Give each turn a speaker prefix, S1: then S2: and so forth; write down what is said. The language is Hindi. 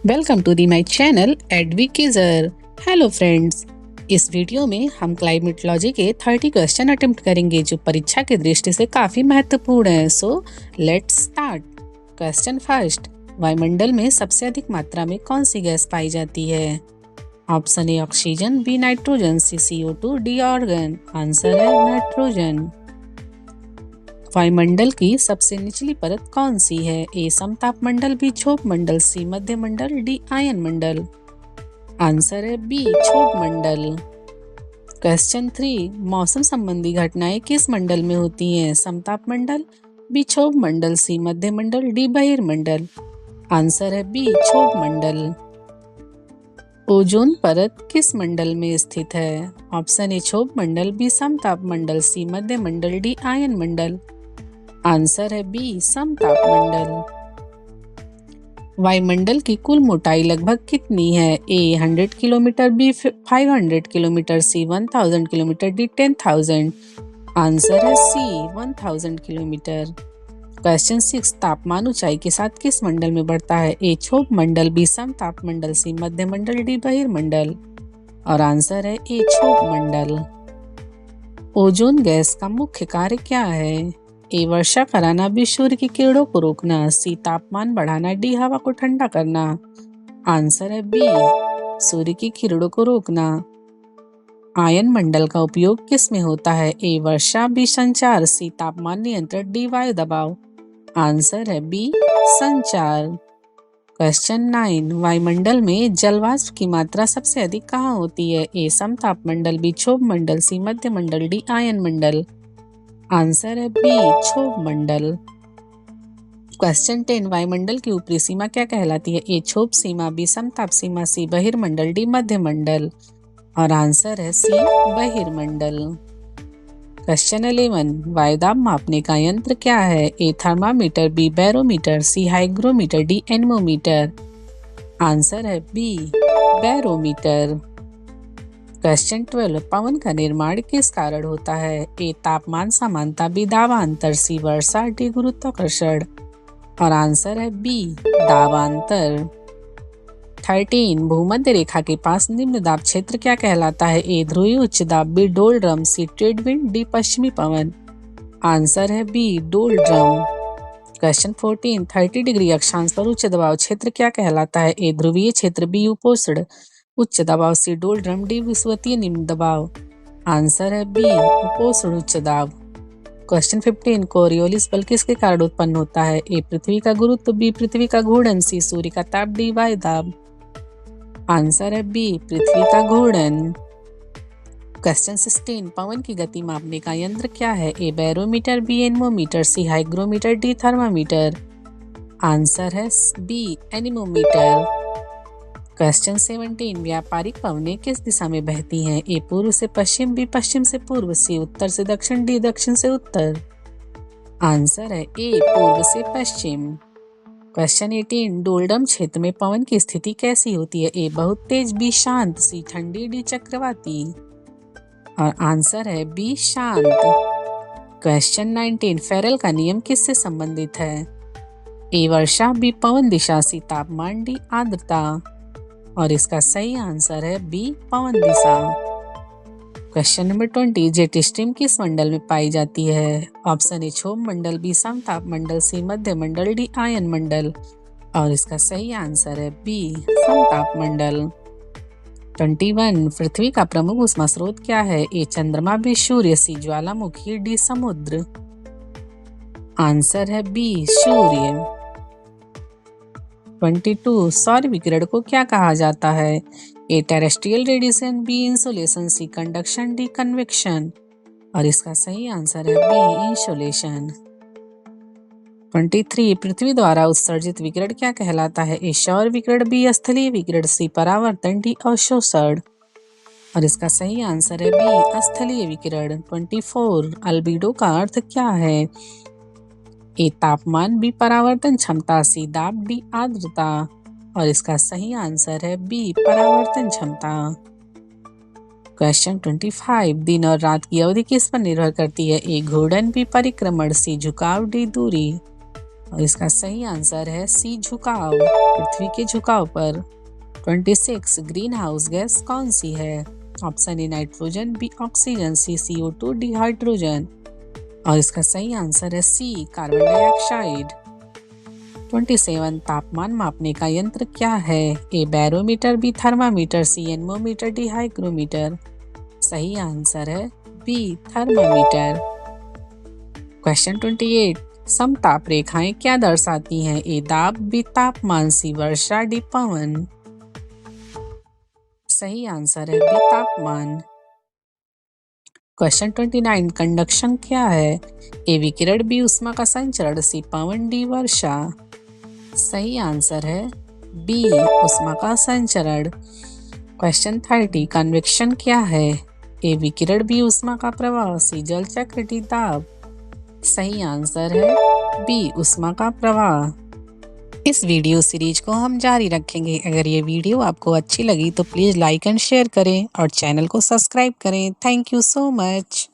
S1: Welcome to the my channel एडविकिजर। हेलो फ्रेंड्स, इस वीडियो में हम क्लाइमेटोलॉजी के 30 क्वेश्चन अटेम्प्ट करेंगे जो परीक्षा की दृष्टि से काफी महत्वपूर्ण है। So let's start. Question first, वायुमंडल में सबसे अधिक मात्रा में कौन सी गैस पाई जाती है? Option A oxygen, B nitrogen, C CO2, D argon. Answer है नाइट्रोजन। वायुमंडल की सबसे निचली परत कौन सी है? ए समताप मंडल, बी क्षोभ मंडल, सी मध्य मंडल, डी आयन मंडल। आंसर है बी क्षोभ मंडल। क्वेश्चन 3, मौसम संबंधी घटनाएं किस मंडल में होती हैं? समताप मंडल, बी क्षोभ मंडल, सी मध्य मंडल, डी बहिर्मंडल। आंसर है बी क्षोभ मंडल। ओजोन परत किस मंडल में स्थित है? ऑप्शन ए क्षोभ मंडल, बी समताप मंडल, सी मध्य मंडल, डी आयन मंडल। आंसर है बी समताप मंडल। वायुमंडल की कुल मोटाई लगभग कितनी है? ए 100 किलोमीटर, बी 500 किलोमीटर, सी 1000 किलोमीटर, डी 10,000। आंसर है सी 1000 किलोमीटर। क्वेश्चन 6, तापमान ऊंचाई के साथ किस मंडल में बढ़ता है? ए क्षोभ मंडल, बी समताप मंडल, सी मध्य मंडल, डी बहिर्मंडल। और आंसर है ए क्षोभ मंडल। ओजोन गैस का मुख्य कार्य क्या है? ए वर्षा कराना, बी सूर्य की किरणों को रोकना, सी तापमान बढ़ाना, डी हवा को ठंडा करना। आंसर है बी सूर्य की किरणों को रोकना। आयन मंडल का उपयोग किस में होता है? ए वर्षा, बी संचार, सी तापमान नियंत्रण, डी वायु दबाव। आंसर है बी संचार। क्वेश्चन 9, वायुमंडल में जलवाष्प की मात्रा सबसे अधिक कहाँ होती है? ए समताप मंडल, बी क्षोभ मंडल, सी मध्य मंडल, डी आयन मंडल। आंसर है बी क्षोभ मंडल। क्वेश्चन 10, वायुमंडल की ऊपरी सीमा क्या कहलाती है? ए क्षोभ सीमा, बी समताप सीमा, सी बहिर्मंडल, डी मध्य मंडल। और आंसर है सी बहिर्मंडल। क्वेश्चन 11, वायुदाब मापने का यंत्र क्या है? A thermometer, B barometer, C hygrometer, D anemometer. Answer है बी बैरोमीटर। क्वेश्चन 12, पवन का निर्माण किस कारण होता है? ए तापमान समानता, बी दाबांतर, सी वर्षा, डी गुरुत्वाकर्षण। और आंसर है बी दाबांतर। 13, भूमध्य रेखा के पास निम्न दाब क्षेत्र क्या कहलाता है? ए ध्रुवीय उच्च दाब, बी डोलड्रम, सी ट्रेड विंड, डी पश्चिमी पवन। आंसर है बी डोलड्रम। क्वेश्चन 14, 30 डिग्री अक्षांश पर उच्च दबाव क्षेत्र क्या कहलाता है? ए ध्रुवीय क्षेत्र, बी उपोष्ण उच्च दबाव, सी डोलड्रम, डी विषुवतीय निम्न दबाव। आंसर है बी उपोष्ण उच्च दाब। क्वेश्चन 15, कोरियोलिस बल किसके कारण उत्पन्न होता है? ए पृथ्वी का गुरुत्व, बी पृथ्वी का घूर्णन, सी सूर्य का ताप, डी वायु दाब। आंसर है बी पृथ्वी का घूर्णन। क्वेश्चन 16, पवन की गति मापने का यंत्र क्या है? ए बैरोमीटर, बी एनेमोमीटर, सी हाइग्रोमीटर, डी थर्मामीटर। आंसर है बी एनेमोमीटर। क्वेश्चन 17, व्यापारिक पवनें किस दिशा में बहती हैं? ए पूर्व से पश्चिम, बी पश्चिम से पूर्व, सी उत्तर से दक्षिण, डी दक्षिण से उत्तर। आंसर है ए पूर्व से पश्चिम। क्वेश्चन 18, डोलडम क्षेत्र में पवन की स्थिति कैसी होती है? ए बहुत तेज, बी शांत, सी ठंडी, डी चक्रवाती। और आंसर है बी शांत। क्वेश्चन 19, फेरल का नियम किससे संबंधित है? ए वर्षा, बी पवन दिशा, सी तापमान, डी आर्द्रता। और इसका सही आंसर है बी पवन दिशा। क्वेश्चन नंबर 20, जेट स्ट्रीम किस मंडल में पाई जाती है? ऑप्शन ए क्षोभ मंडल, बी समताप मंडल, सी मध्य मंडल, डी आयन मंडल। और इसका सही आंसर है बी समताप मंडल। 21, पृथ्वी का प्रमुख ऊष्मा स्रोत क्या है? ए चंद्रमा, बी सूर्य, सी ज्वालामुखी, डी समुद्र। आंसर है बी सूर्य। 22, सौर विकिरण को क्या कहा जाता है? ए टेरेस्ट्रियल रेडिएशन, बी इंसोलेशन, सी कंडक्शन, डी कन्वेक्शन। और इसका सही आंसर है बी इंसोलेशन। 23, पृथ्वी द्वारा उत्सर्जित विकिरण क्या कहलाता है? ए सौर विकिरण, बी स्थलीय विकिरण, सी परावर्तन, डी अवशोषण। और इसका सही आंसर है बी स्थलीय विकिरण। 24, अल्बीडो का अर्थ क्या है? ए तापमान, बी परावर्तन क्षमता, सी दाब, डी आर्द्रता। और इसका सही आंसर है बी परावर्तन क्षमता। क्वेश्चन 25, दिन और रात की अवधि किस पर निर्भर करती है? ए घूर्णन, बी परिक्रमण, सी झुकाव, डी दूरी। और इसका सही आंसर है सी झुकाव, पृथ्वी के झुकाव पर। 26 ग्रीन हाउस गैस कौन सी है? Option A nitrogen, B oxygen, C CO2, D hydrogen. और इसका सही आंसर है सी कार्बन डाइऑक्साइड। 27 तापमान मापने का यंत्र क्या है? ए बैरोमीटर, बी थर्मामीटर, सी एनमोमीटर, डी हाइग्रोमीटर। सही आंसर है बी थर्मामीटर। क्वेश्चन 28 समताप रेखाएं क्या दर्शाती हैं? ए दाब, बी तापमान, सी वर्षा, डी पवन। सही आंसर है बी तापमान। क्वेश्चन 29 कंडक्शन क्या है? ए विकिरण, बी उष्मा का संचरण, सी पवन, डी वर्षा। सही आंसर है बी उष्मा का संचरण। क्वेश्चन 30 कन्वेक्शन क्या है? ए विकिरण, बी उष्मा का प्रवाह, सी जल चक्र, डी दाब। सही आंसर है बी उष्मा का प्रवाह। इस वीडियो सीरीज को हम जारी रखेंगे। अगर ये वीडियो आपको अच्छी लगी तो प्लीज़ लाइक एंड शेयर करें और चैनल को सब्सक्राइब करें। Thank you so much.